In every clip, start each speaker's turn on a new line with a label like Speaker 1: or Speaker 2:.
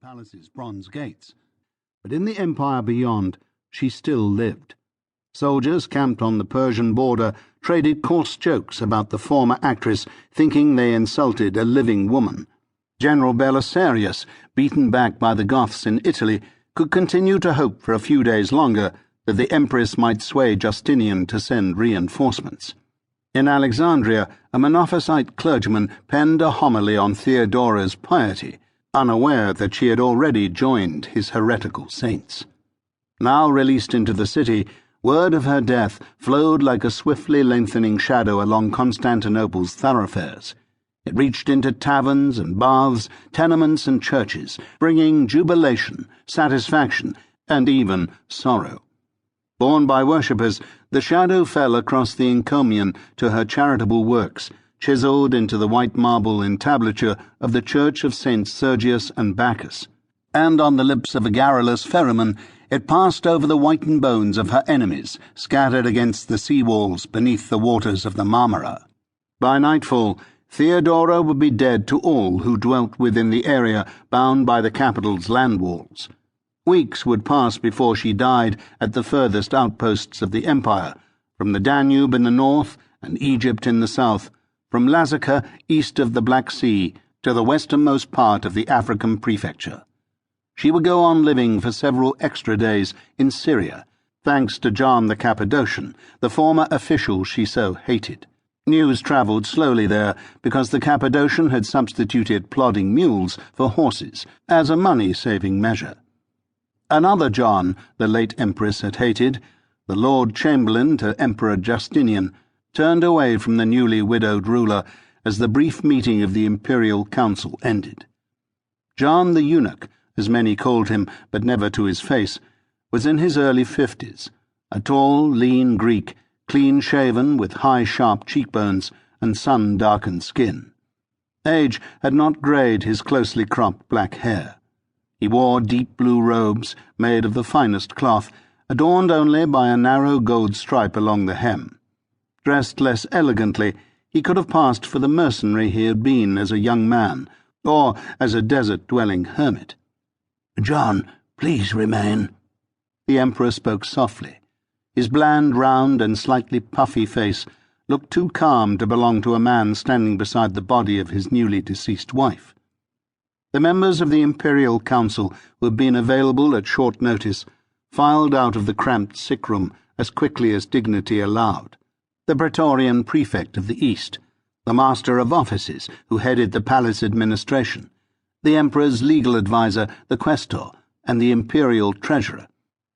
Speaker 1: palace's bronze gates. But in the empire beyond, she still lived. Soldiers camped on the Persian border traded coarse jokes about the former actress, thinking they insulted a living woman. General Belisarius, beaten back by the Goths in Italy, could continue to hope for a few days longer that the Empress might sway Justinian to send reinforcements. In Alexandria, a Monophysite clergyman penned a homily on Theodora's piety, unaware that she had already joined his heretical saints. Now released into the city, word of her death flowed like a swiftly lengthening shadow along Constantinople's thoroughfares. It reached into taverns and baths, tenements and churches, bringing jubilation, satisfaction, and even sorrow. Borne by worshippers, the shadow fell across the encomium to her charitable works, chiselled into the white marble entablature of the church of Saints Sergius and Bacchus, and on the lips of a garrulous ferryman it passed over the whitened bones of her enemies, scattered against the sea walls beneath the waters of the Marmara. By nightfall, Theodora would be dead to all who dwelt within the area bound by the capital's land walls. Weeks would pass before she died at the furthest outposts of the empire, from the Danube in the north and Egypt in the south, from Lazica east of the Black Sea to the westernmost part of the African prefecture. She would go on living for several extra days in Syria, thanks to John the Cappadocian, the former official she so hated. News travelled slowly there because the Cappadocian had substituted plodding mules for horses as a money-saving measure. Another John the late Empress had hated, the Lord Chamberlain to Emperor Justinian, turned away from the newly widowed ruler as the brief meeting of the imperial council ended. John the Eunuch, as many called him, but never to his face, was in his early 50s, a tall, lean Greek, clean-shaven with high, sharp cheekbones and sun-darkened skin. Age had not greyed his closely cropped black hair. He wore deep blue robes made of the finest cloth, adorned only by a narrow gold stripe along the hem. Dressed less elegantly, he could have passed for the mercenary he had been as a young man, or as a desert-dwelling hermit. "John, please remain." The Emperor spoke softly. His bland, round, and slightly puffy face looked too calm to belong to a man standing beside the body of his newly deceased wife. The members of the Imperial Council, who had been available at short notice, filed out of the cramped sick room as quickly as dignity allowed. The Praetorian Prefect of the East, the Master of Offices, who headed the palace administration, the Emperor's legal adviser, the Questor, and the Imperial Treasurer.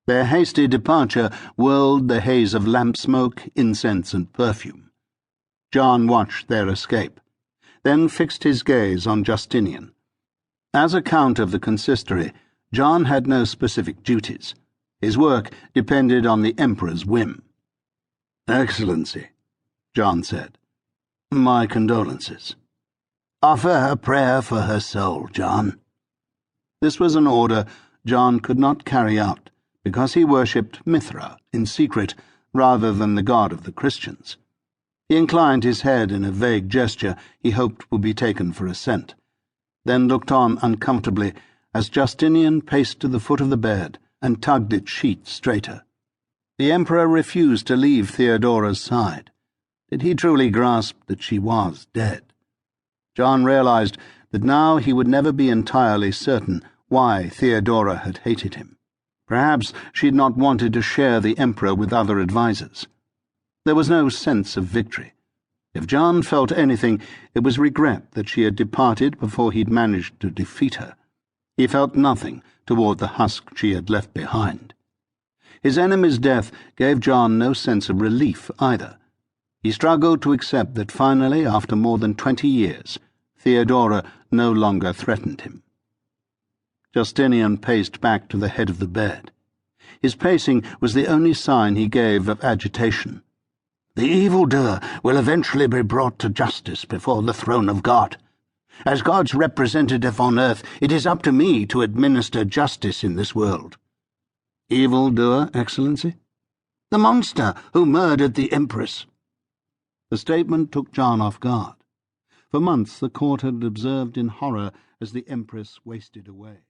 Speaker 1: Their hasty departure whirled the haze of lamp smoke, incense, and perfume. John watched their escape, then fixed his gaze on Justinian. As a count of the consistory, John had no specific duties. His work depended on the Emperor's whim. "Excellency," John said, "my condolences." "Offer a prayer for her soul, John." This was an order John could not carry out, because he worshipped Mithra in secret rather than the god of the Christians. He inclined his head in a vague gesture he hoped would be taken for assent, then looked on uncomfortably as Justinian paced to the foot of the bed and tugged its sheets straighter. The Emperor refused to leave Theodora's side. Did he truly grasp that she was dead? John realized that now he would never be entirely certain why Theodora had hated him. Perhaps she had not wanted to share the Emperor with other advisers. There was no sense of victory. If John felt anything, it was regret that she had departed before he'd managed to defeat her. He felt nothing toward the husk she had left behind. His enemy's death gave John no sense of relief either. He struggled to accept that finally, after more than 20 years, Theodora no longer threatened him. Justinian paced back to the head of the bed. His pacing was the only sign he gave of agitation. "The evildoer will eventually be brought to justice before the throne of God. As God's representative on earth, it is up to me to administer justice in this world." "Evildoer, Excellency?" "The monster who murdered the Empress." The statement took John off guard. For months the court had observed in horror as the Empress wasted away.